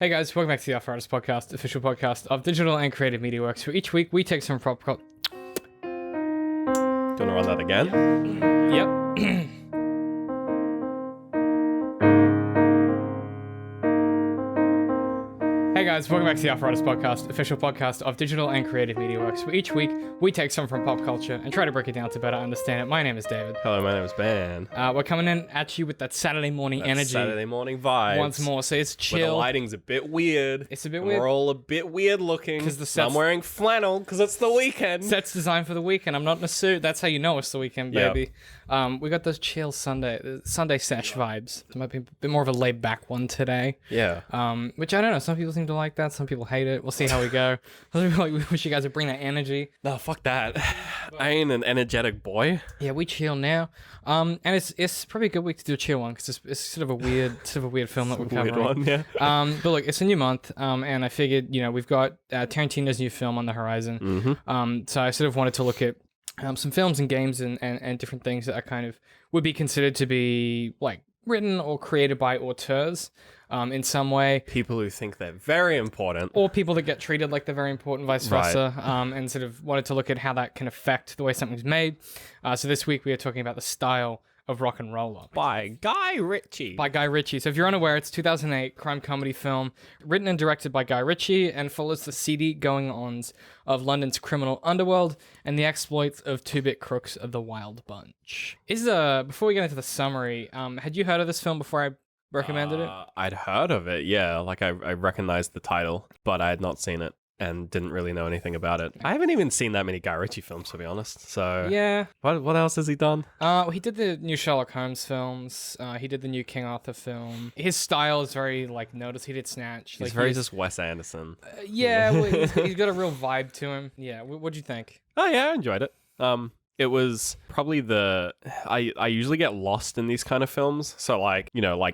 Hey guys, welcome back to the Auteur podcast, official podcast of digital and creative media works, where each week we take some prop culture. Do you want to run that again? Yep. Hey guys, welcome back to the Auteur podcast, official podcast of digital and creative media works, where each week we take some from pop culture and try to break it down to better understand it. My name is David. Hello, my name is Ben. We're coming in at you with that Saturday morning energy. Saturday morning vibes. Once more, so it's chill. Where the lighting's a bit weird. It's a bit weird. We're all a bit weird looking. Because I'm wearing flannel because it's the weekend. Set's designed for the weekend. I'm not in a suit. That's how you know it's the weekend, baby. Yep. We got those chill Sunday sesh vibes. It might be a bit more of a laid back one today. Yeah. Which I don't know. Some people seem to like that. Some people hate it. We'll see how we go. Some people we wish you guys would bring that energy. No, fuck that. I ain't an energetic boy. Yeah, we chill now. And it's probably a good week to do a chill one because it's sort of a weird film that we're covering. Weird one, yeah. But look, it's a new month. And I figured, we've got Tarantino's new film on the horizon. Mm-hmm. So I sort of wanted to look at some films and games and different things that are kind of would be considered to be like written or created by auteurs in some way. People who think they're very important. Or people that get treated like they're very important, vice versa. And sort of wanted to look at how that can affect the way something's made. So this week we are talking about the style of rock and roller. By Guy Ritchie. By Guy Ritchie. So if you're unaware, it's a 2008 crime comedy film written and directed by Guy Ritchie and follows the seedy going-ons of London's criminal underworld and the exploits of two-bit crooks of the Wild Bunch. Before we get into the summary, had you heard of this film before I recommended it? I'd heard of it, yeah. Like I recognized the title, but I had not seen it and didn't really know anything about it. I haven't even seen that many Guy Ritchie films, to be honest. So yeah. What else has he done? He did the new Sherlock Holmes films. He did the new King Arthur film. His style is very notice. He did Snatch. He's very just Wes Anderson. Yeah, he's got a real vibe to him. Yeah, what'd you think? Oh yeah, I enjoyed it. It was probably I usually get lost in these kind of films. So like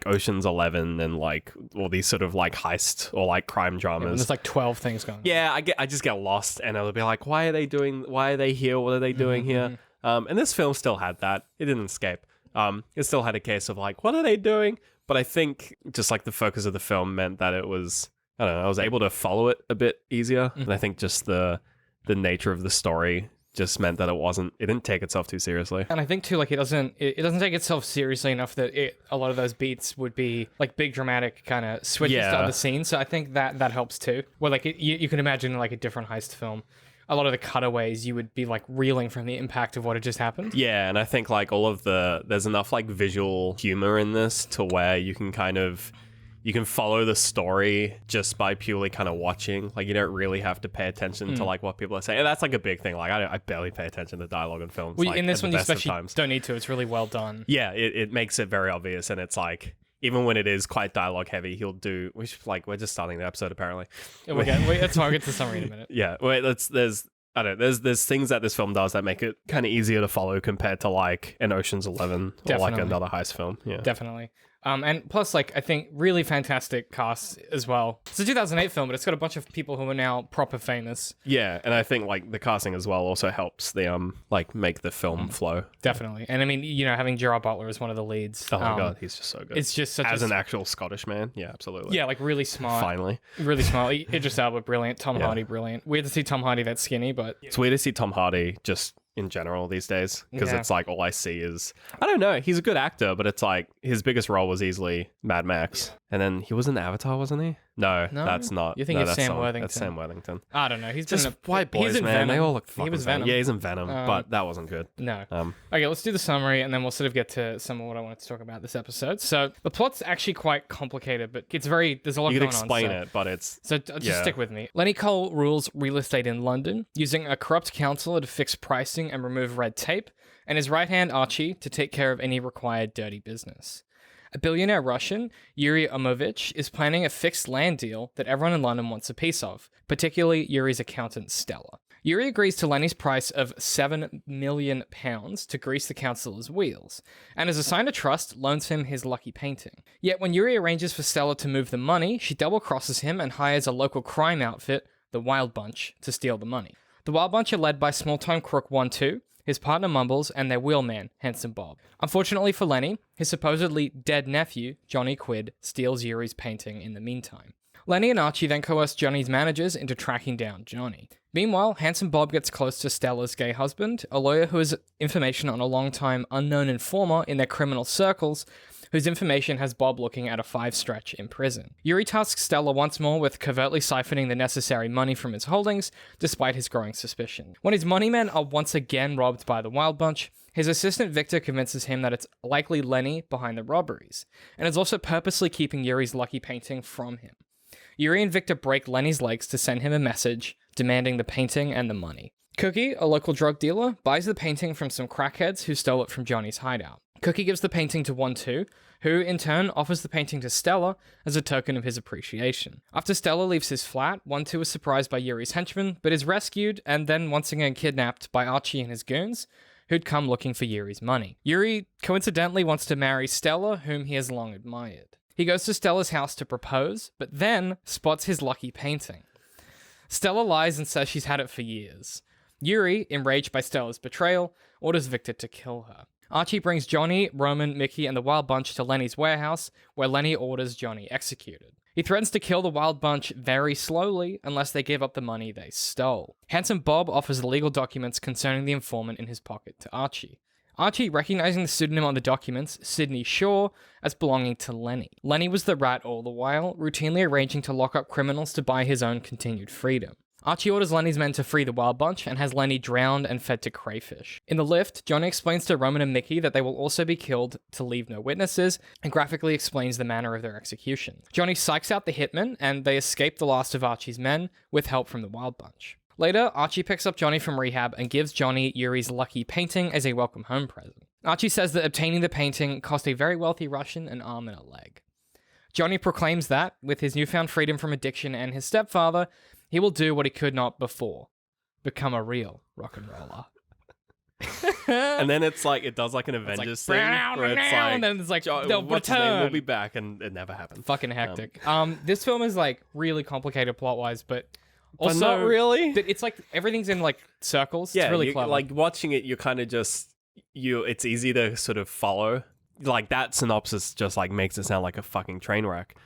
Ocean's 11 and all these sort of heist or crime dramas. Yeah, there's 12 things going on. Yeah, I just get lost and I'll be like, why are they here? What are they doing here? And this film still had that. It didn't escape. It still had a case of what are they doing? But I think just the focus of the film meant that it was, I don't know, I was able to follow it a bit easier. And I think just the nature of the story just meant that it didn't take itself too seriously. And I think too, it doesn't take itself seriously enough that a lot of those beats would be big dramatic kind of switches to other scenes. So I think that helps too. Where you can imagine a different heist film, a lot of the cutaways you would be reeling from the impact of what had just happened. Yeah, and I think there's enough visual humor in this to where you can you can follow the story just by purely kind of watching. You don't really have to pay attention to what people are saying. And that's a big thing. I barely pay attention to dialogue in films. Well, in this one, you especially don't need to. It's really well done. Yeah, it makes it very obvious. And it's even when it is quite dialogue heavy, he'll do. We're just starting the episode apparently. Yeah, that's why I'll get to the summary in a minute. Yeah, there's things that this film does that make it kind of easier to follow compared to an Ocean's 11 or another heist film. Yeah, definitely. And plus, I think really fantastic cast as well. It's a 2008 film, but it's got a bunch of people who are now proper famous. Yeah, and I think the casting as well also helps the make the film flow. Definitely, and I mean having Gerard Butler as one of the leads. Oh my god, he's just so good. It's just such as an actual Scottish man. Yeah, absolutely. Yeah, really smart. Finally, really smart. Idris Elba, brilliant. Tom Hardy, brilliant. Weird to see Tom Hardy that skinny, but it's weird to see Tom Hardy just in general these days because it's all I see is, I don't know, he's a good actor, but it's his biggest role was easily Mad Max, and then he was in Avatar, wasn't he? No, that's not. You think it's Sam Worthington? That's Sam Worthington. I don't know. He's just white boys, man. Venom. They all look fucking. He was Venom. Yeah, he's in Venom, but that wasn't good. No. Okay, let's do the summary, and then we'll sort of get to some of what I wanted to talk about this episode. So the plot's actually quite complicated, but there's a lot going on. You can explain it, but it's... So just stick with me. Lenny Cole rules real estate in London, using a corrupt councillor to fix pricing and remove red tape, and his right hand Archie to take care of any required dirty business. A billionaire Russian, Yuri Omovich, is planning a fixed land deal that everyone in London wants a piece of, particularly Yuri's accountant Stella. Yuri agrees to Lenny's price of £7 million to grease the councillor's wheels, and as a sign of trust, loans him his lucky painting. Yet when Yuri arranges for Stella to move the money, she double-crosses him and hires a local crime outfit, the Wild Bunch, to steal the money. The Wild Bunch are led by small-time crook 1-2, his partner Mumbles, and their wheelman, Handsome Bob. Unfortunately for Lenny, his supposedly dead nephew, Johnny Quid, steals Yuri's painting in the meantime. Lenny and Archie then coerce Johnny's managers into tracking down Johnny. Meanwhile, Handsome Bob gets close to Stella's gay husband, a lawyer who has information on a long-time unknown informer in their criminal circles, whose information has Bob looking at a 5-stretch in prison. Yuri tasks Stella once more with covertly siphoning the necessary money from his holdings, despite his growing suspicion. When his money men are once again robbed by the Wild Bunch, his assistant Victor convinces him that it's likely Lenny behind the robberies, and is also purposely keeping Yuri's lucky painting from him. Yuri and Victor break Lenny's legs to send him a message, demanding the painting and the money. Cookie, a local drug dealer, buys the painting from some crackheads who stole it from Johnny's hideout. Cookie gives the painting to 1-2, who in turn offers the painting to Stella as a token of his appreciation. After Stella leaves his flat, 1-2 is surprised by Yuri's henchmen, but is rescued and then once again kidnapped by Archie and his goons, who'd come looking for Yuri's money. Yuri coincidentally wants to marry Stella, whom he has long admired. He goes to Stella's house to propose, but then spots his lucky painting. Stella lies and says she's had it for years. Yuri, enraged by Stella's betrayal, orders Victor to kill her. Archie brings Johnny, Roman, Mickey, and the Wild Bunch to Lenny's warehouse, where Lenny orders Johnny executed. He threatens to kill the Wild Bunch very slowly unless they give up the money they stole. Handsome Bob offers the legal documents concerning the informant in his pocket to Archie. Archie, recognizing the pseudonym on the documents, Sidney Shaw, as belonging to Lenny. Lenny was the rat all the while, routinely arranging to lock up criminals to buy his own continued freedom. Archie orders Lenny's men to free the Wild Bunch and has Lenny drowned and fed to crayfish. In the lift, Johnny explains to Roman and Mickey that they will also be killed to leave no witnesses, and graphically explains the manner of their execution. Johnny psychs out the hitmen, and they escape the last of Archie's men, with help from the Wild Bunch. Later, Archie picks up Johnny from rehab and gives Johnny Yuri's lucky painting as a welcome home present. Archie says that obtaining the painting cost a very wealthy Russian an arm and a leg. Johnny proclaims that, with his newfound freedom from addiction and his stepfather, he will do what he could not before. Become a real rock and roller. And then it's like, it does like an Avengers thing, where it's like, and then it's like, they'll what's his name? return. We'll be back, and it never happened. Fucking hectic. This film is like really complicated plot-wise, but also, But not really. It's like everything's in like circles. It's really clever. Like watching it, you're kind of just it's easy to sort of follow. Like that synopsis just like makes it sound like a fucking train wreck.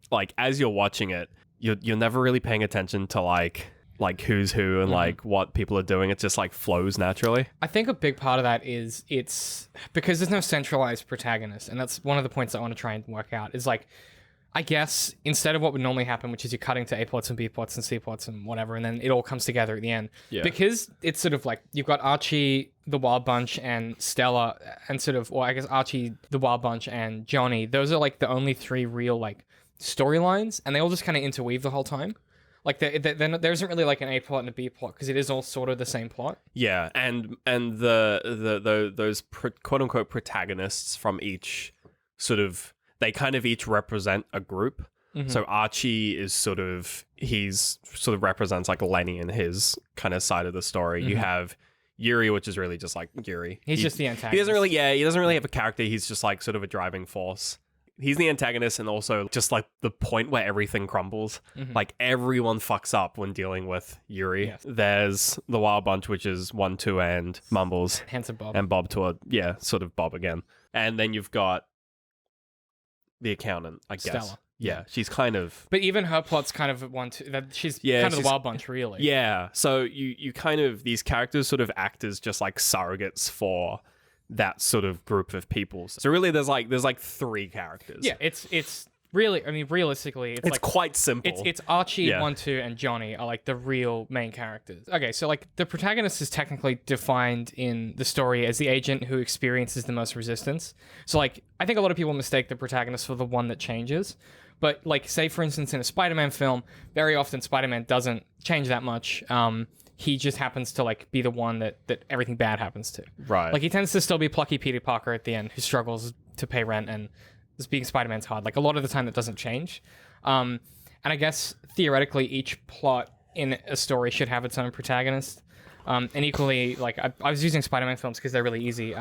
Like as you're watching it, you're never really paying attention to like who's who and like what people are doing. It just like flows naturally. I think a big part of that is it's because there's no centralized protagonist, and that's one of the points I want to try and work out is like, I guess instead of what would normally happen, which is you're cutting to A plots and B plots and C plots and whatever, and then it all comes together at the end. Yeah. Because it's sort of like you've got Archie, the Wild Bunch, and Stella, and sort of, or I guess Archie, the Wild Bunch, and Johnny. Those are like the only three real like storylines, and they all just kind of interweave the whole time. Like there isn't really like an A plot and a B plot because it is all sort of the same plot. Yeah, and those quote unquote protagonists from each sort of, they kind of each represent a group. Mm-hmm. So Archie is he's represents like Lenny and his kind of side of the story. Mm-hmm. You have Yuri, which is really just like Yuri. He's just the antagonist. He doesn't really have a character. He's just like sort of a driving force. He's the antagonist and also just like the point where everything crumbles. Mm-hmm. Like everyone fucks up when dealing with Yuri. Yes. There's the Wild Bunch, which is 1-2 and Mumbles. Handsome Bob. And Bob sort of Bob again. And then you've got the accountant, I guess. Stella. Yeah, she's kind of... But even her plot's kind of she's kind of the Wild Bunch, really. Yeah, so you kind of... These characters sort of act as just like surrogates for that sort of group of people. So really there's like three characters. Yeah, it's really... I mean, realistically, it's like... quite simple. It's Archie, 1-2, and Johnny are like the real main characters. Okay, so like the protagonist is technically defined in the story as the agent who experiences the most resistance. So like, I think a lot of people mistake the protagonist for the one that changes. But like, say for instance, in a Spider-Man film, very often Spider-Man doesn't change that much. He just happens to like be the one that everything bad happens to. Right. Like he tends to still be plucky Peter Parker at the end who struggles to pay rent, and being Spider-Man's hard. Like a lot of the time that doesn't change. And I guess theoretically each plot in a story should have its own protagonist. And equally, like I was using Spider-Man films because they're really easy.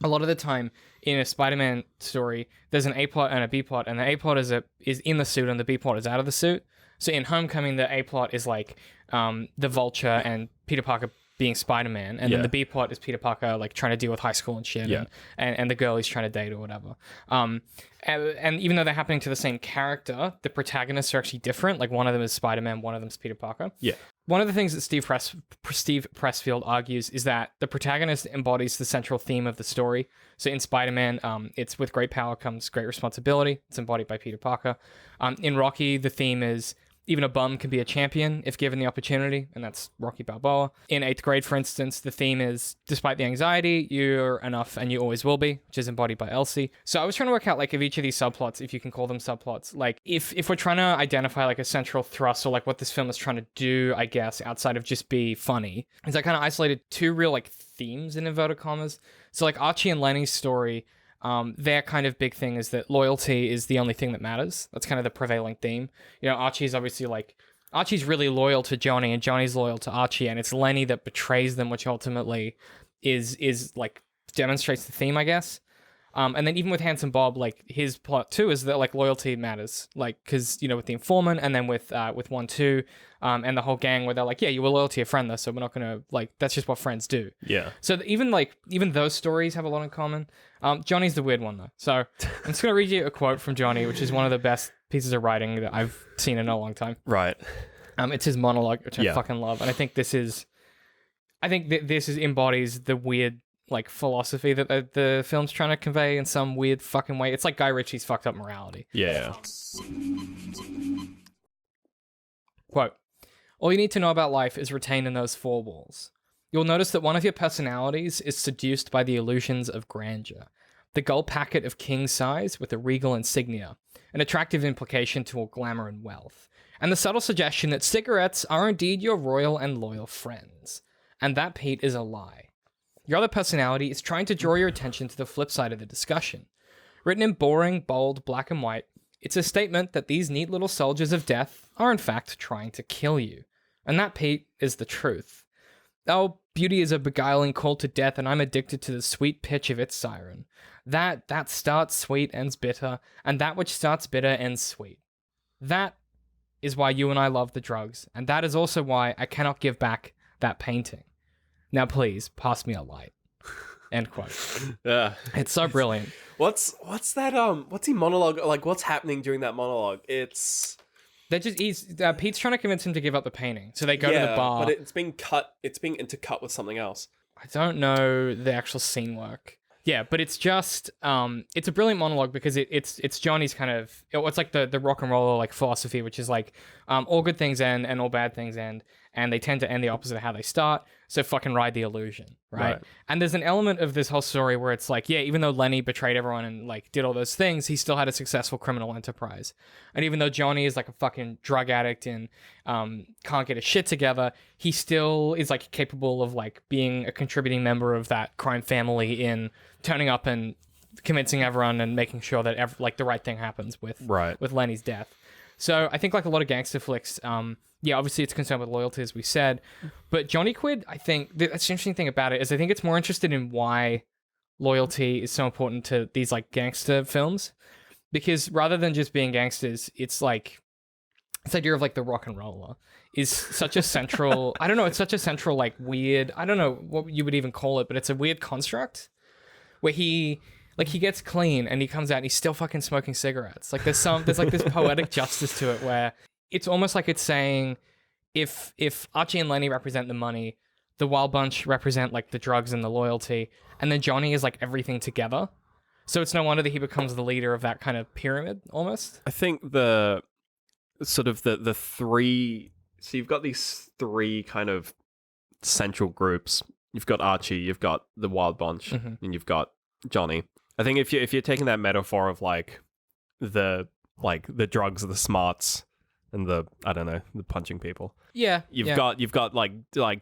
A lot of the time in a Spider-Man story, there's an A plot and a B plot, and the A plot is in the suit and the B plot is out of the suit. So in Homecoming, the A plot is like the Vulture and Peter Parker being Spider-Man, and then the B plot is Peter Parker like trying to deal with high school and shit, and the girl he's trying to date or whatever. And even though they're happening to the same character, the protagonists are actually different. Like one of them is Spider-Man, one of them is Peter Parker. Yeah. One of the things that Steve Pressfield argues is that the protagonist embodies the central theme of the story. So in Spider-Man, it's with great power comes great responsibility. It's embodied by Peter Parker. In Rocky, the theme is even a bum can be a champion if given the opportunity, and that's Rocky Balboa. In 8th grade, for instance, the theme is, despite the anxiety, you're enough and you always will be, which is embodied by Elsie. So I was trying to work out, like, if each of these subplots, if you can call them subplots, like, if we're trying to identify, like, a central thrust or, like, what this film is trying to do, I guess, outside of just be funny, is I kind of isolated 2 real, like, themes in inverted commas. So, like, Archie and Lenny's story, their kind of big thing is that loyalty is the only thing that matters. That's kind of the prevailing theme. You know, Archie's obviously Archie's really loyal to Johnny and Johnny's loyal to Archie, and it's Lenny that betrays them, which ultimately is like demonstrates the theme, I guess. And then even with Handsome Bob, like his plot too is that like loyalty matters, like because you know with the informant, and then with 1-2, and the whole gang where they're like, yeah, you were loyal to your friend though, so we're not gonna like that's just what friends do. Yeah. So even those stories have a lot in common. Johnny's the weird one though. So I'm just gonna read you a quote from Johnny, which is one of the best pieces of writing that I've seen in a long time. Right. It's his monologue, which I fucking love, and I think this embodies the weird like philosophy that the film's trying to convey in some weird fucking way. It's like Guy Ritchie's fucked up morality. Yeah. Quote, all you need to know about life is retained in those 4 walls. You'll notice that one of your personalities is seduced by the illusions of grandeur. The gold packet of king size with a regal insignia, an attractive implication to all glamour and wealth, and the subtle suggestion that cigarettes are indeed your royal and loyal friends. And that, Pete, is a lie. Your other personality is trying to draw your attention to the flip side of the discussion. Written in boring, bold, black and white, it's a statement that these neat little soldiers of death are in fact trying to kill you. And that, Pete, is the truth. Oh, beauty is a beguiling call to death, and I'm addicted to the sweet pitch of its siren. That starts sweet, ends bitter, and that which starts bitter ends sweet. That is why you and I love the drugs, and that is also why I cannot give back that painting. Now, please, pass me a light. End quote. Yeah. It's so brilliant. What's that, what's he monologue, like, what's happening during that monologue? Pete's trying to convince him to give up the painting. So they go to the bar. But it's being intercut with something else. I don't know the actual scene work. Yeah, but it's just, it's a brilliant monologue because it's Johnny's kind of, it's like the rock and roller like philosophy, which is like, all good things end and all bad things end, and they tend to end the opposite of how they start. So fucking ride the illusion, right? And there's an element of this whole story where it's like, yeah, even though Lenny betrayed everyone and like did all those things, he still had a successful criminal enterprise. And even though Johnny is like a fucking drug addict and can't get his shit together, he still is like capable of like being a contributing member of that crime family in turning up and convincing everyone and making sure that like the right thing happens with Lenny's death. So I think like a lot of gangster flicks, obviously it's concerned with loyalty, as we said, but Johnny Quid, I think that's the interesting thing about it is I think it's more interested in why loyalty is so important to these like gangster films, because rather than just being gangsters, it's like this idea of like the rock and roller is such a central, I don't know, it's such a central like weird, I don't know what you would even call it, but it's a weird construct where he gets clean and he comes out and he's still fucking smoking cigarettes. Like there's like this poetic justice to it where it's almost like it's saying if Archie and Lenny represent the money, the Wild Bunch represent like the drugs and the loyalty, and then Johnny is like everything together. So it's no wonder that he becomes the leader of that kind of pyramid almost. I think the sort of the 3, so you've got these 3 kind of central groups. You've got Archie, you've got the Wild Bunch, and you've got Johnny. I think if you're taking that metaphor of like the drugs are the smarts and the punching people. Yeah. You've got like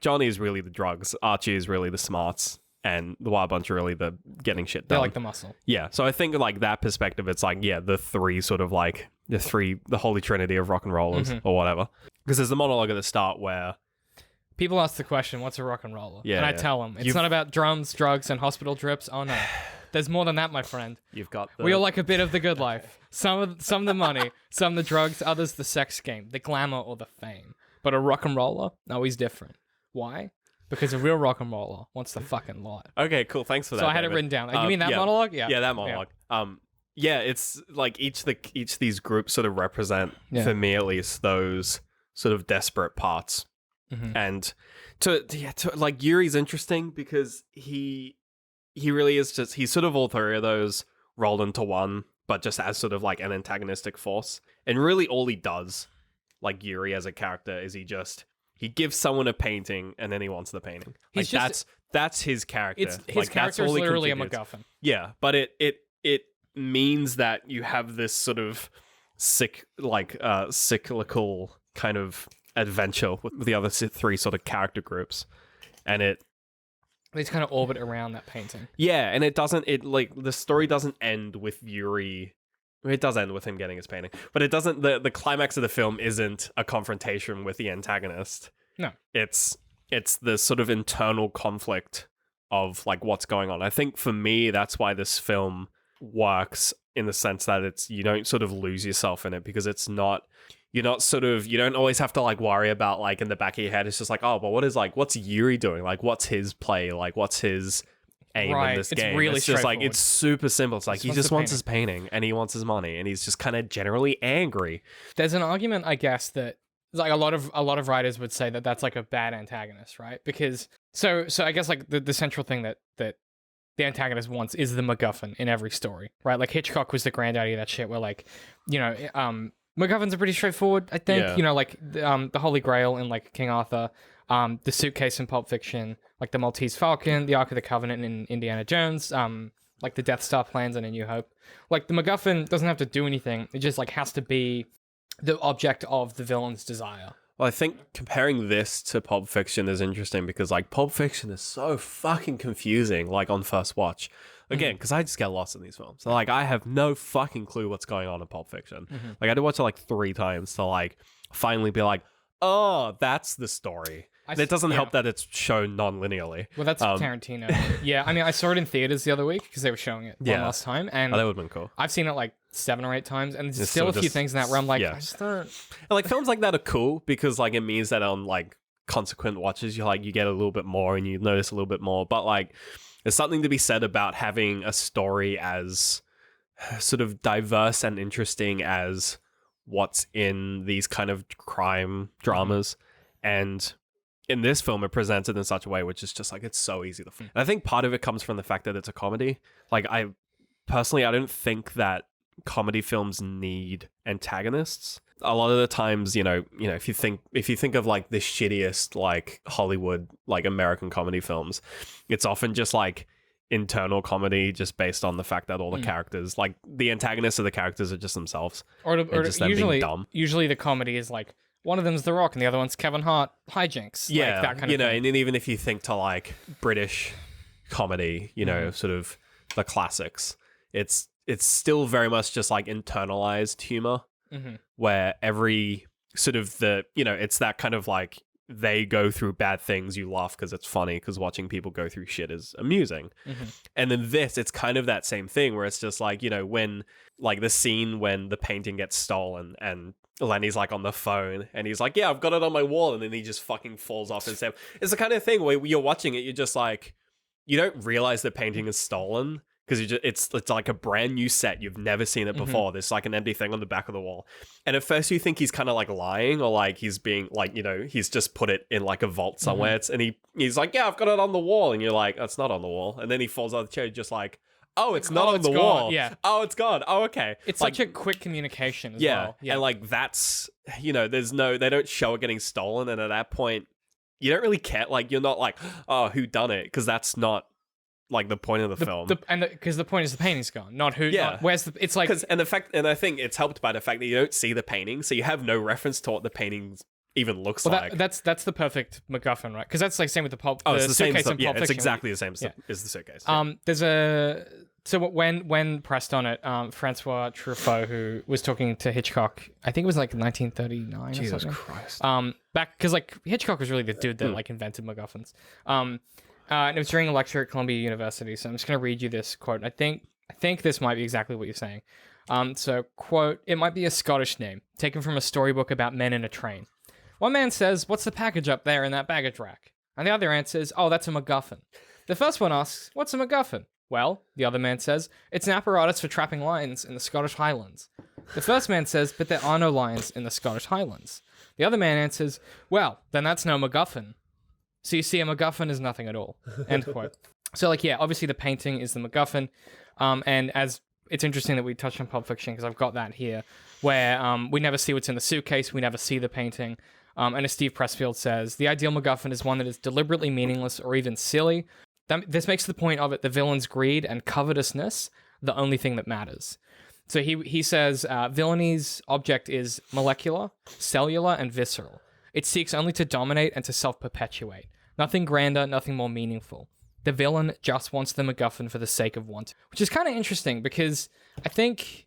Johnny is really the drugs, Archie is really the smarts, and the Wild Bunch are really the getting shit done. They're like the muscle. Yeah. So I think like that perspective, it's like, yeah, the 3 sort of like the holy trinity of rock and rollers or whatever. Because there's the monologue at the start where people ask the question, what's a rock and roller? Yeah, and I tell them, it's not about drums, drugs, and hospital drips. Oh no. There's more than that, my friend. You've got we all like a bit of the good life. Some the money, some the drugs, others the sex game, the glamour or the fame. But a rock and roller? No, he's different. Why? because a real rock and roller wants the fucking lot. Okay, cool. Thanks for that. So I had it David. written down. You mean that yeah. monologue? Yeah, that monologue. Yeah, it's like each of these groups sort of represent, for me at least, those sort of desperate parts. And to like Yuri's interesting because he really is just, he's sort of all three of those rolled into one, but just as sort of like an antagonistic force. And really all he does, like Yuri as a character, is he gives someone a painting and then he wants the painting. Like that's his character. His character is literally a MacGuffin. Yeah, but it means that you have this sort of cyclical kind of adventure with the other three sort of character groups, and they just kind of orbit around that painting. Yeah, and the story doesn't end with Yuri. It does end with him getting his painting, but it doesn't. The climax of the film isn't a confrontation with the antagonist. No, it's the sort of internal conflict of like what's going on. I think for me, that's why this film works in the sense that you don't sort of lose yourself in it, because it's not. You don't always have to like worry about like in the back of your head. It's just like, oh, but what's Yuri doing? Like, what's his play? Like, what's his aim in this game? Really it's just like, it's super simple. It's like, he just wants his painting and he wants his money and he's just kind of generally angry. There's an argument, I guess, that like a lot of writers would say that that's like a bad antagonist, right? Because so I guess like the central thing that the antagonist wants is the MacGuffin in every story, right? Like Hitchcock was the granddaddy of that shit where like, MacGuffins are pretty straightforward, I think. Yeah. Like the Holy Grail in like King Arthur, the suitcase in Pulp Fiction, like the Maltese Falcon, the Ark of the Covenant in Indiana Jones, like the Death Star plans in A New Hope. Like the MacGuffin doesn't have to do anything. It just like has to be the object of the villain's desire. Well, I think comparing this to Pulp Fiction is interesting because like Pulp Fiction is so fucking confusing, like on first watch. Again, because I just get lost in these films. So, like, I have no fucking clue what's going on in Pulp Fiction. Like, I had to watch it like 3 times to like finally be like, oh, that's the story. And it doesn't help that it's shown non-linearly. Well, that's Tarantino. Yeah, I mean, I saw it in theaters the other week because they were showing it one last time. And that would have been cool. I've seen it like 7 or 8 times, and there's still a few things in that where I'm like, I just don't... And like, films like that are cool because like it means that on like consequent watches, you get a little bit more and you notice a little bit more. But like... There's something to be said about having a story as sort of diverse and interesting as what's in these kind of crime dramas. And in this film, it presents it in such a way which is just like, it's so easy to... And I think part of it comes from the fact that it's a comedy. Like, I don't think that comedy films need antagonists. A lot of the times, if you think of like the shittiest like Hollywood, like American comedy films, it's often just like internal comedy just based on the fact that all the characters, like the antagonists of the characters are just themselves. Or just them being dumb. Usually the comedy is like, one of them's The Rock and the other one's Kevin Hart hijinks. Yeah, like that kind of thing. And then even if you think to like British comedy, sort of the classics, it's still very much just like internalized humor. Where every sort of it's that kind of like they go through bad things, you laugh because it's funny, because watching people go through shit is amusing. And then it's kind of that same thing where it's just like, when like the scene when the painting gets stolen and Lenny's like on the phone and he's like, yeah, I've got it on my wall, and then he just fucking falls off his head. It's the kind of thing where you're watching it, you're just like, you don't realize the painting is stolen. Because it's like a brand new set. You've never seen it before. There's like an empty thing on the back of the wall. And at first you think he's kind of like lying, or like he's being like, he's just put it in like a vault somewhere. And he's like, yeah, I've got it on the wall. And you're like, that's not on the wall. And then he falls out of the chair, just like, oh, it's not on the wall. Yeah. Oh, it's gone. Oh, okay. It's like, such a quick communication as well. Yeah. And like that's, they don't show it getting stolen. And at that point, you don't really care. Like, you're not like, oh, who done it? Because that's not like the point of the film, because the point is the painting's gone, not who. Yeah, where's the? It's like and I think it's helped by the fact that you don't see the painting, so you have no reference to what the painting even looks like. That's the perfect MacGuffin, right? Because that's like same with the it's the same suitcase in Pulp Fiction. It's exactly the same as the suitcase. So when pressed on it, Francois Truffaut, who was talking to Hitchcock, I think it was like 1939 Jesus or something. Christ. Back because like Hitchcock was really the dude that like invented MacGuffins. And it was during a lecture at Columbia University. So I'm just going to read you this quote. I think this might be exactly what you're saying. So, quote, it might be a Scottish name, taken from a storybook about men in a train. One man says, what's the package up there in that baggage rack? And the other answers, oh, that's a MacGuffin. The first one asks, what's a MacGuffin? Well, the other man says, it's an apparatus for trapping lions in the Scottish Highlands. The first man says, but there are no lions in the Scottish Highlands. The other man answers, well, then that's no MacGuffin. So you see, a MacGuffin is nothing at all. End quote. So, like, yeah, obviously the painting is the MacGuffin. And as it's interesting that we touched on Pulp Fiction, because I've got that here, where we never see what's in the suitcase, we never see the painting. And as Steve Pressfield says, the ideal MacGuffin is one that is deliberately meaningless or even silly. This makes the point of it the villain's greed and covetousness the only thing that matters. So he says, villainy,'s object is molecular, cellular, and visceral. It seeks only to dominate and to self-perpetuate. Nothing grander, nothing more meaningful. The villain just wants the MacGuffin for the sake of want, which is kind of interesting because I think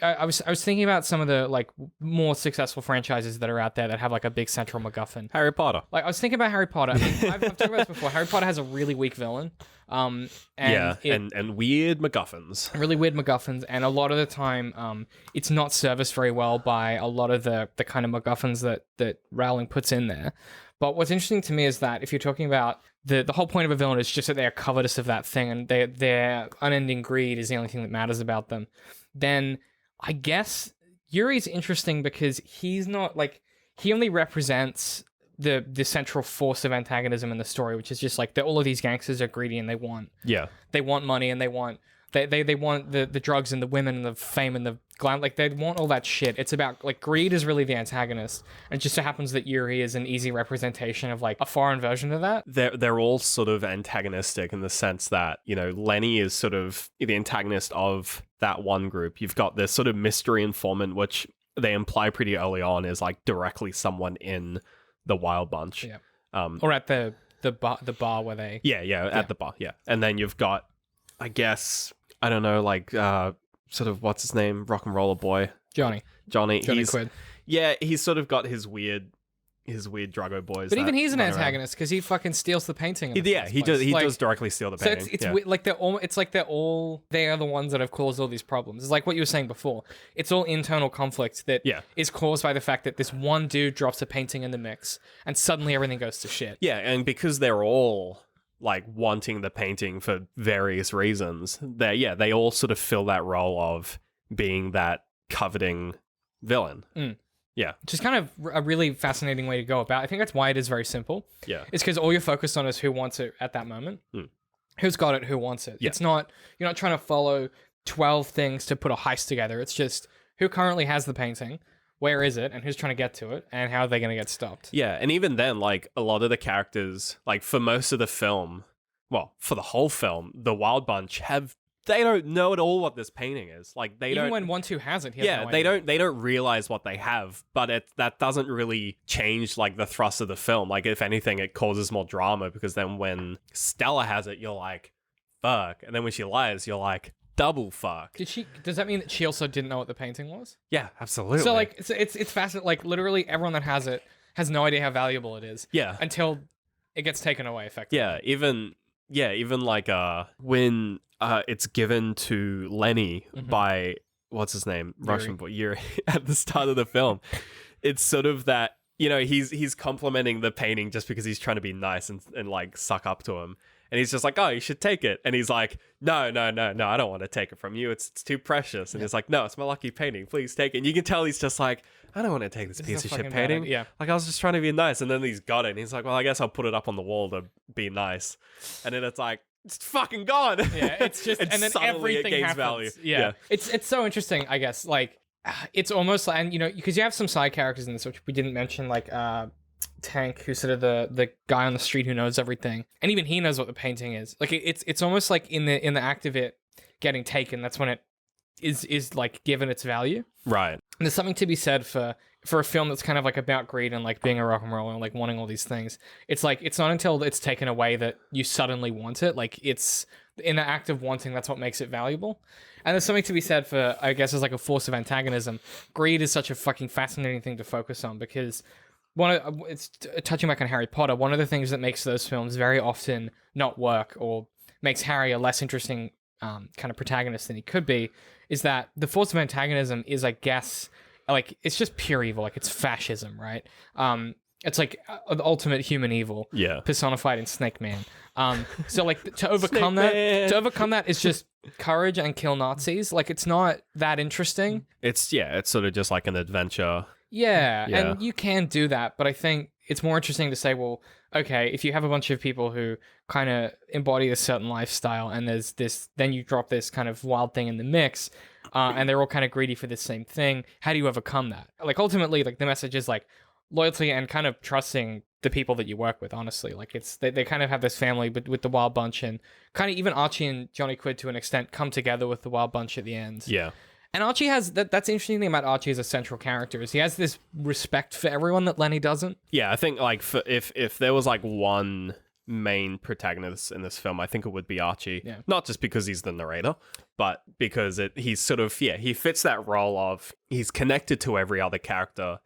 I was thinking about some of the like more successful franchises that are out there that have like a big central MacGuffin. Harry Potter. Like I was thinking about Harry Potter. I mean, I've talked about this before. Harry Potter has a really weak villain. And weird MacGuffins. Really weird MacGuffins, and a lot of the time, it's not serviced very well by a lot of the kind of MacGuffins that Rowling puts in there. But what's interesting to me is that if you're talking about the whole point of a villain is just that they're covetous of that thing, and their unending greed is the only thing that matters about them, then I guess Yuri's interesting because he's not like he only represents the central force of antagonism in the story, which is just like all of these gangsters are greedy and they want money and they want the drugs and the women and the fame and the glam, like they want all that shit. It's about like greed is really the antagonist, and it just so happens that Yuri is an easy representation of like a foreign version of that. They're all sort of antagonistic in the sense that, you know, Lenny is sort of the antagonist of that one group. You've got this sort of mystery informant, which they imply pretty early on is like directly someone in the Wild Bunch. Yeah. Or at the bar where they at the bar, and then you've got, I guess, I don't know, like sort of what's his name, rock and roller boy, Johnny Quid. Yeah, he's sort of got his weird druggo boys. But even he's an antagonist because he fucking steals the painting. He does directly steal the painting. So it's weird, like they are the ones that have caused all these problems. It's like what you were saying before. It's all internal conflict that is caused by the fact that this one dude drops a painting in the mix and suddenly everything goes to shit. Yeah, and because they're all like wanting the painting for various reasons, they all sort of fill that role of being that coveting villain. Yeah. Which is kind of a really fascinating way to go about. I think that's why it is very simple. Yeah. It's because all you're focused on is who wants it at that moment. Who's got it, who wants it. Yeah. It's not, you're not trying to follow 12 things to put a heist together. It's just who currently has the painting, where is it, and who's trying to get to it, and how are they going to get stopped. Yeah, and even then, like, a lot of the characters, like, for most of the film, well, for the whole film, the Wild Bunch they don't know at all what this painting is. Like, they even don't... when 1-2 has it, he has no they idea. they don't realize what they have, but that doesn't really change, like, the thrust of the film. Like, if anything, it causes more drama, because then when Stella has it, you're like, fuck. And then when she lies, you're like, double fuck. Does that mean that she also didn't know what the painting was? Yeah, absolutely. So, like, it's fascinating. Like, literally everyone that has it has no idea how valuable it is. Yeah. Until it gets taken away, effectively. Even like when it's given to Lenny by what's his name, Yuri. Russian boy Yuri at the start of the film. It's sort of that, you know, he's complimenting the painting just because he's trying to be nice and like suck up to him. And he's just like, oh, you should take it. And he's like, no, I don't want to take it from you. It's too precious. And he's like, no, it's my lucky painting. Please take it. And you can tell he's just like, I don't want to take this piece of shit painting. Yeah. Like, I was just trying to be nice. And then he's got it. And he's like, well, I guess I'll put it up on the wall to be nice. And then it's like, it's fucking gone. Yeah, it's just, and then everything it gains happens. Value. Yeah. It's so interesting, I guess. Like, it's almost like, and you know, because you have some side characters in this, which we didn't mention, like, Tank, who's sort of the guy on the street who knows everything, and even he knows what the painting is. Like, it's almost like in the act of it getting taken, that's when it is like given its value. Right. And there's something to be said for a film that's kind of like about greed and like being a rock and roll and like wanting all these things. It's like, it's not until it's taken away that you suddenly want it. Like, it's in the act of wanting, that's what makes it valuable. And there's something to be said for, I guess, as like a force of antagonism. Greed is such a fucking fascinating thing to focus on, because it's touching back on Harry Potter. One of the things that makes those films very often not work, or makes Harry a less interesting kind of protagonist than he could be, is that the force of antagonism is, I guess, like, it's just pure evil. Like, it's fascism, right? It's like the ultimate human evil, Yeah. personified in Snake Man. So like to overcome Snake that, Man. to overcome that is just courage and kill Nazis. Like it's not that interesting. It's sort of just like an adventure. Yeah, Yeah. and you can do that, but I think it's more interesting to say, well, okay, if you have a bunch of people who kind of embody a certain lifestyle, and there's this, then you drop this kind of wild thing in the mix, and they're all kind of greedy for the same thing. How do you overcome that? Like ultimately, like the message is like loyalty and kind of trusting the people that you work with. Honestly, like it's they kind of have this family, but with the Wild Bunch, and kind of even Archie and Johnny Quid to an extent come together with the Wild Bunch at the end. Yeah. And Archie has that's the interesting thing about Archie as a central character is he has this respect for everyone that Lenny doesn't. Yeah, I think like if there was like one main protagonist in this film, I think it would be Archie. Yeah. Not just because he's the narrator, but because he's sort of he fits that role of he's connected to every other character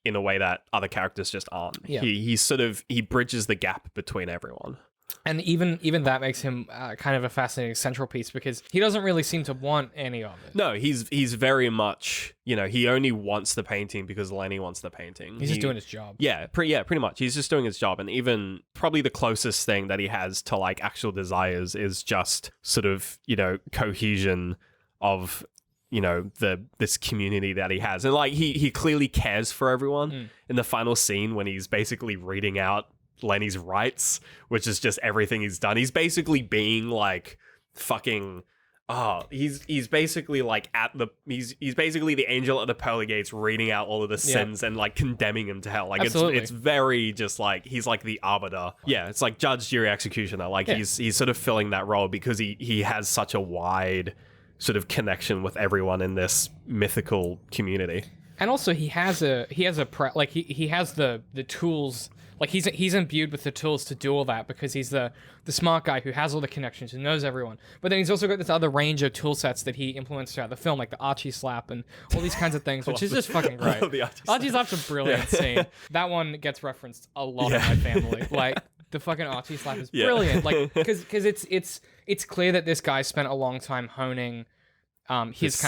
in a way that other characters just aren't. Yeah. He bridges the gap between everyone. And even that makes him kind of a fascinating central piece because he doesn't really seem to want any of it. No, he's very much, he only wants the painting because Lenny wants the painting. He's just doing his job. Yeah, pretty much. He's just doing his job. And even probably the closest thing that he has to like actual desires is just sort of, cohesion of, this community that he has. And like he clearly cares for everyone in the final scene when he's basically reading out Lenny's rights, which is just everything he's done. He's basically being like fucking he's basically like he's basically the angel at the pearly gates reading out all of the sins and like condemning him to hell. Like Absolutely. it's very just like he's like the arbiter. Yeah, it's like judge, jury, executioner. Like he's sort of filling that role because he has such a wide sort of connection with everyone in this mythical community. And also he has the tools. Like he's imbued with the tools to do all that because he's the smart guy who has all the connections, who knows everyone. But then he's also got this other range of tool sets that he implements throughout the film, like the Archie slap and all these kinds of things, which is just fucking great. Archie slap's a brilliant scene. That one gets referenced a lot in my family. Like the fucking Archie slap is brilliant. Like because it's clear that this guy spent a long time honing his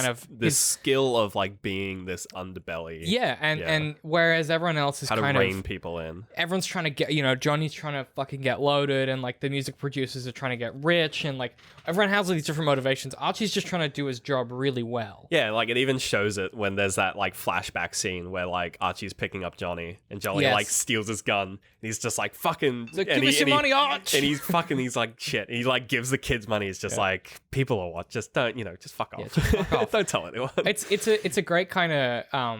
skill of like being this underbelly. And whereas everyone else is how to kind rein of people in. Everyone's trying to get, Johnny's trying to fucking get loaded, and like the music producers are trying to get rich, and like everyone has all these different motivations. Archie's just trying to do his job really well. Yeah, like it even shows it when there's that like flashback scene where like Archie's picking up Johnny and Johnny like steals his gun and he's just like fucking give me some money, Arch! And he's like shit. And he like gives the kids money. It's just like people are what? Just don't, just fuck off. Yeah, just fuck off. Don't tell anyone. It's a great kind of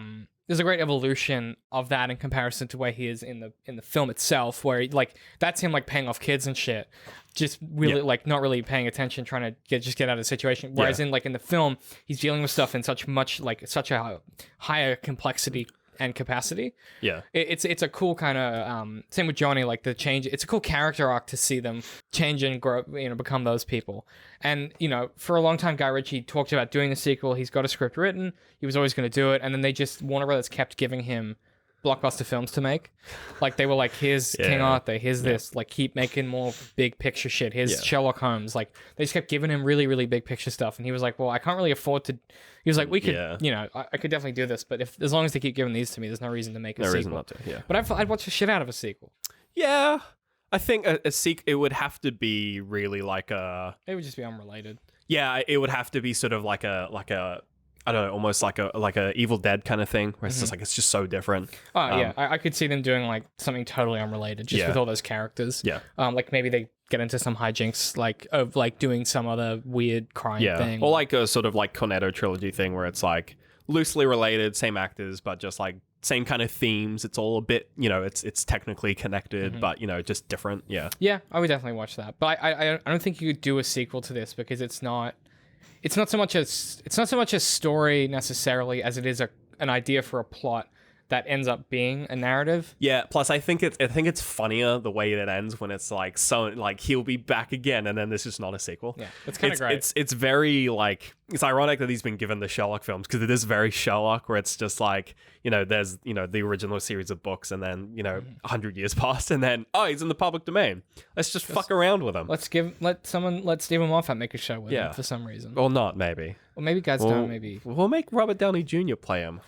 there's a great evolution of that in comparison to where he is in the film itself, where like that's him like paying off kids and shit, just really like not really paying attention, trying to get out of the situation. Whereas in the film, he's dealing with stuff in such a higher complexity and capacity. Yeah, it's a cool kind of same with Johnny, like the change. It's a cool character arc to see them change and grow, become those people. And for a long time, Guy Ritchie talked about doing a sequel. He's got a script written. He was always going to do it, and then Warner Brothers kept giving him blockbuster films to make. Like they were like, here's King Arthur, here's this, like keep making more big picture shit. Here's Sherlock Holmes. Like they just kept giving him really, really big picture stuff. And he was like, well, I can't really afford to. He was like, we could, I could definitely do this, but as long as they keep giving these to me, there's no reason to make a sequel. No reason not to. Yeah. But I'd watch the shit out of a sequel. Yeah. I think a sequel, it would have to be really like a. It would just be unrelated. Yeah, it would have to be sort of like a I don't know, almost like a Evil Dead kind of thing, where it's just like it's just so different. Oh yeah, I could see them doing like something totally unrelated, just with all those characters. Yeah, like maybe they get into some hijinks, like of like doing some other weird crime thing, or like a sort of like Cornetto trilogy thing, where it's like loosely related, same actors, but just like same kind of themes. It's all a bit, it's technically connected, but just different. Yeah, I would definitely watch that. But I don't think you could do a sequel to this because it's not so much a story necessarily as it is an idea for a plot that ends up being a narrative. Yeah, plus I think it's funnier the way it ends when it's like so like he'll be back again and then this is not a sequel. Yeah, it's kind of great. It's very like it's ironic that he's been given the Sherlock films because it is very Sherlock where it's just like, there's the original series of books and then 100 years passed and then he's in the public domain. Let's just fuck around with him. Let Stephen Moffat make a show with him for some reason. Or not, maybe. Or maybe guys don't. Maybe we'll make Robert Downey Jr. play him.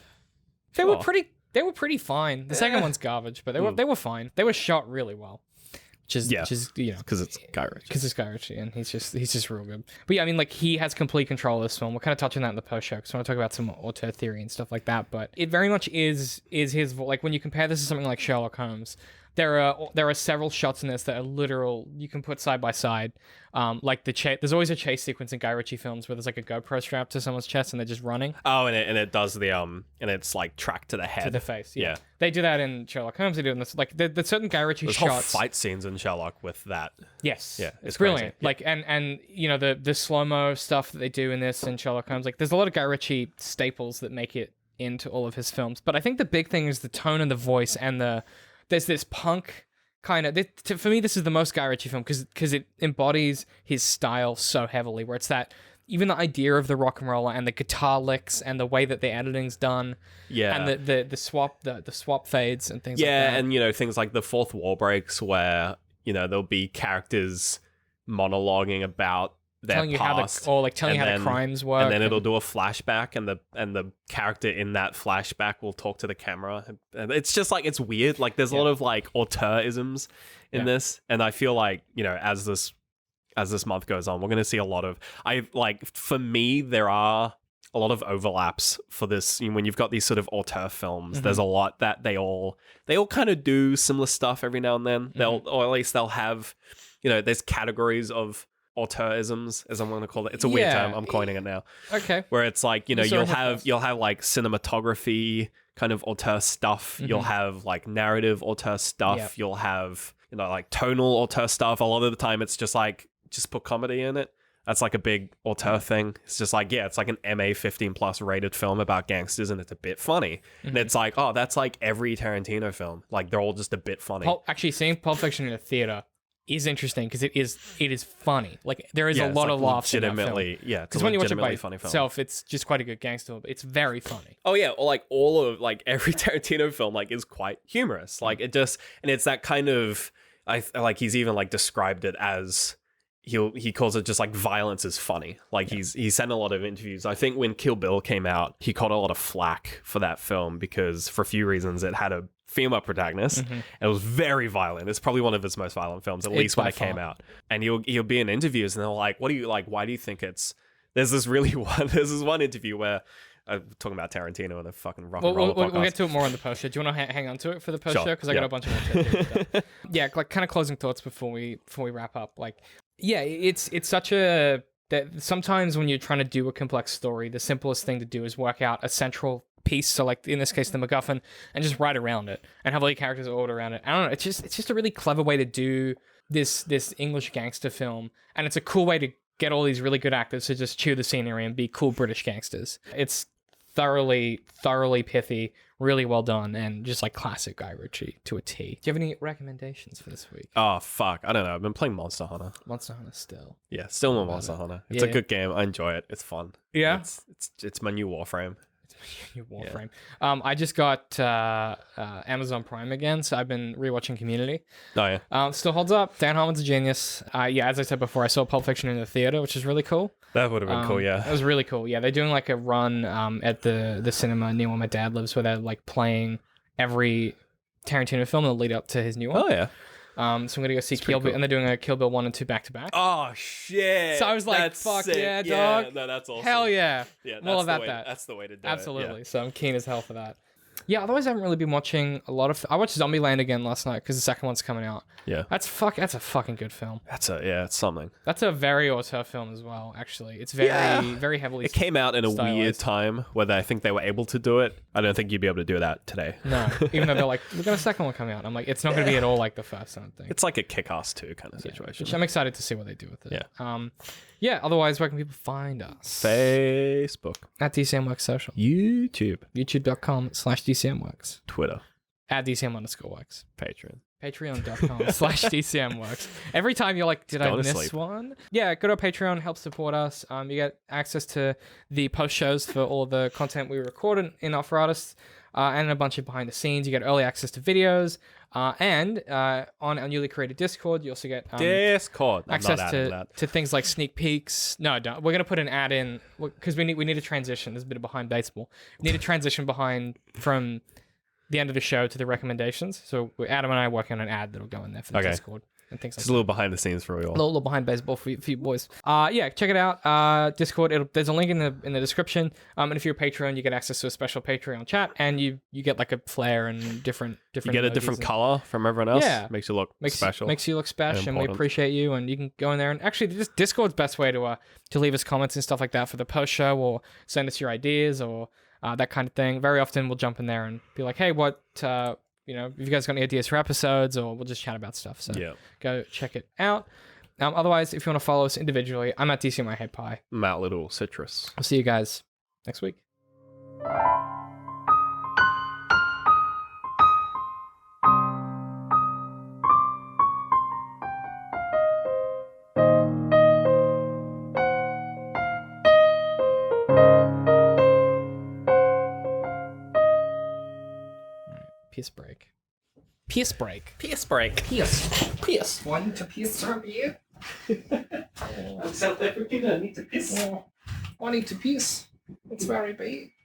They were pretty They were pretty fine. The second one's garbage, but they were fine. They were shot really well. Which is you know, because it's Guy Ritchie. Because it's Guy Ritchie, and he's just real good. But yeah, I mean, like, he has complete control of this film. We'll kind of touch on that in the post show because I want to talk about some auteur theory and stuff like that. But it very much is his like when you compare this to something like Sherlock Holmes. There are several shots in this that are literal. You can put side by side, like there's always a chase sequence in Guy Ritchie films where there's like a GoPro strap to someone's chest and they're just running. Oh, and it does the and it's like tracked to the head, to the face. Yeah. Yeah. They do that in Sherlock Holmes. They do it in this, like the certain Guy Ritchie There's shots. whole fight scenes in Sherlock with that. Yes. Yeah, It's crazy. brilliant. Like and you know the slow-mo stuff that they do in this and Sherlock Holmes. Like there's a lot of Guy Ritchie staples that make it into all of his films. But I think the big thing is the tone and the voice and there's this punk kind of, for me, this is the most Guy Ritchie film because it embodies his style so heavily, where it's that, even the idea of the rock and roller and the guitar licks and the way that the editing's done, and the swap fades and things like that. Yeah, and you know, things like the fourth wall breaks where, you know, there'll be characters monologuing about their telling you past, how the crimes work, and then it'll do a flashback, and the character in that flashback will talk to the camera, and it's just like, it's weird. Like there's a lot of like auteurisms in this, and I feel like, you know, as this month goes on, we're going to see a lot of, for me, there are a lot of overlaps for this. When you've got these sort of auteur films, there's a lot that they all kind of do similar stuff every now and then. Or at least they'll have, you know, there's categories of auteurisms, as I'm going to call it. It's a weird term. I'm coining it now. Okay. Where it's like, you know, you'll have like cinematography kind of auteur stuff. You'll have like narrative auteur stuff. You'll have, you know, like tonal auteur stuff. A lot of the time it's just like, just put comedy in it. That's like a big auteur thing. It's just like, yeah, it's like an MA 15 plus rated film about gangsters and it's a bit funny. And it's like, oh, that's like every Tarantino film. Like they're all just a bit funny. Actually, seeing Pulp Fiction in a theater is interesting because it is funny. Like there is a lot of laughs in that film. Yeah, because when you watch it by itself, it's just quite a good gangster film. It's very funny. Oh yeah, or like all of like every Tarantino film like is quite humorous. Like it just, and it's that kind of, I like he's even like described it as, he calls it just like violence is funny. Like he's sent a lot of interviews. I think when Kill Bill came out, he caught a lot of flack for that film because for a few reasons it had a female protagonist and it was very violent. It's probably one of his most violent films, at least when it came out. And he'll be in interviews and they're like, what do you like, why do you think it's, there's this one interview where I'm talking about Tarantino and the fucking rock and roll podcast. We'll get to it more on the post show. Do you want to hang on to it for the post show? Because I got a bunch of more stuff. Yeah, like kind of closing thoughts before we wrap up. Like, yeah, it's such a, that sometimes when you're trying to do a complex story, the simplest thing to do is work out a central piece. So like in this case, the MacGuffin, and just write around it and have all your characters order around it. I don't know. It's just a really clever way to do this English gangster film, and it's a cool way to get all these really good actors to just chew the scenery and be cool British gangsters. It's thoroughly pithy, really well done, and just like classic Guy Ritchie to a T. Do you have any recommendations for this week? Oh fuck, I don't know. I've been playing Monster Hunter. Monster Hunter still. Yeah, still more Monster Hunter. It's a good game. I enjoy it. It's fun. Yeah, it's my new Warframe. Your Warframe. I just got Amazon Prime again, so I've been rewatching Community. Oh yeah. Still holds up. Dan Harmon's a genius. Yeah, as I said before, I saw Pulp Fiction in the theater, which is really cool. That would have been cool, yeah. It was really cool. Yeah, they're doing like a run at the cinema near where my dad lives, where they're like playing every Tarantino film in the lead up to his new one. Oh yeah. So I'm gonna go see Kill Bill, and they're doing a Kill Bill 1 and 2 back to back. Oh shit! So I was like, that's "Fuck sick. yeah, dog! Yeah, no, that's awesome. Hell yeah! Yeah, I'm all about that. That's the way to do Absolutely. it. Yeah. So I'm keen as hell for that. Yeah, otherwise I haven't really been watching a lot of... I watched Zombieland again last night because the second one's coming out. Yeah. That's a fucking good film. It's something. That's a very auteur film as well, actually. It's very heavily... It came out in a stylized. weird time where I think they were able to do it. I don't think you'd be able to do that today. No, even though they're like, we've got a second one coming out. I'm like, it's not going to be at all like the first, I don't think. It's like a Kick-Ass 2 kind of situation. Which I'm excited to see what they do with it. Yeah. Yeah, otherwise, where can people find us? Facebook. At DCM.Works Social. YouTube. YouTube.com/DCM.Works. Twitter. At DCM_Works. Patreon. Patreon.com/DCM.Works. Every time you're like, did I miss one? Yeah, go to our Patreon, help support us. You get access to the post shows for all the content we record in our for artists, and a bunch of behind the scenes. You get early access to videos. And on our newly created Discord, you also get Discord. access to things like sneak peeks. No, don't. We're gonna put an ad in because we need a transition. There's a bit of behind baseball. We need a transition from the end of the show to the recommendations. So Adam and I are working on an ad that'll go in there for the Okay. Discord and things like Just that. a little behind the scenes for you all. A little behind baseball for you boys. Yeah, check it out. Discord. There's a link in the description. And if you're a Patreon, you get access to a special Patreon chat, and you get like a flair and different. You get a different color from everyone else. Yeah. Makes you look special. Makes you look special, and we important. appreciate you. And you can go in there and actually, this Discord's best way to leave us comments and stuff like that for the post show, or send us your ideas or that kind of thing. Very often we'll jump in there and be like, hey, what if you guys got any ideas for episodes, or we'll just chat about stuff. So go check it out. Otherwise, if you want to follow us individually, I'm at DC My Head Pie. Matt Little Citrus. I'll see you guys next week. Piss break. Piss break. Pierce break. Piss. Want to piss from you? South African, I need to piss. I need to piss. It's very big.